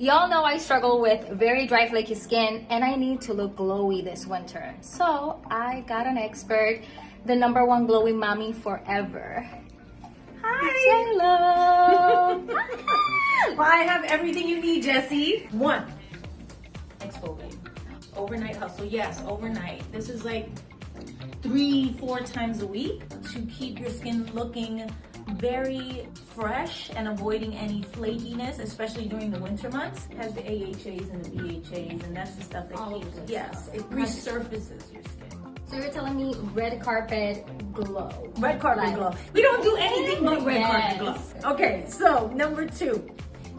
Y'all know I struggle with very dry, flaky skin, and I need to look glowy this winter. So I got an expert, the #1 glowy mommy forever. Hi! JLo! Well, I have everything you need, Jessie. 1, exfoliate. Overnight hustle. Yes, overnight. This is like 3-4 times a week to keep your skin looking very fresh and avoiding any flakiness, especially during the winter months. It has the AHAs and the BHAs, and that's the stuff that keeps, yes, it resurfaces your skin. So you're telling me red carpet glow. Red carpet glow. We don't do anything but red carpet glow. Okay, so #2,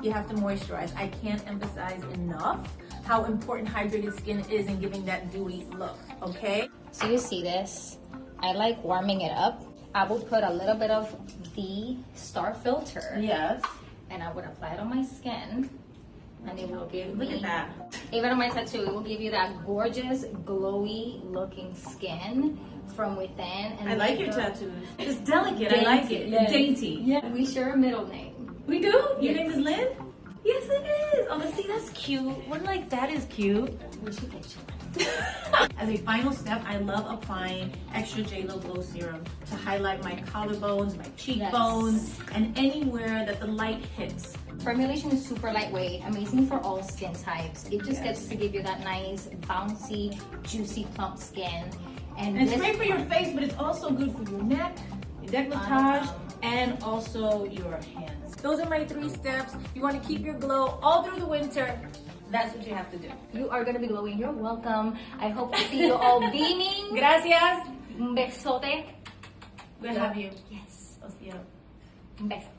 you have to moisturize. I can't emphasize enough how important hydrated skin is in giving that dewy look, okay? So you see this? I like warming it up. I will put a little bit of the Star Filter. Yes. And I would apply it on my skin. And it will give me, look at that. Even on my tattoo, it will give you that gorgeous, glowy looking skin from within. And I like your tattoos. It's delicate. I like it. Yes. Dainty. Yeah. We share a middle name. We do? Your name is Lynn? Yes, it is. Oh, let's see, that's cute. One like that is cute. We should get you. As a final step, I love applying extra JLo Glow Serum to highlight my collarbones, my cheekbones, and anywhere that the light hits. Formulation is super lightweight, amazing for all skin types. It just gets to give you that nice, bouncy, juicy, plump skin. And it's great for your face, but it's also good for your neck, your décolletage, and also your hands. Those are my 3 steps. You want to keep your glow all through the winter. That's what you have to do. You are going to be glowing. You're welcome. I hope to see you all beaming. Gracias. Un besote. Good to have you. Yes. I'll see you. Un beso.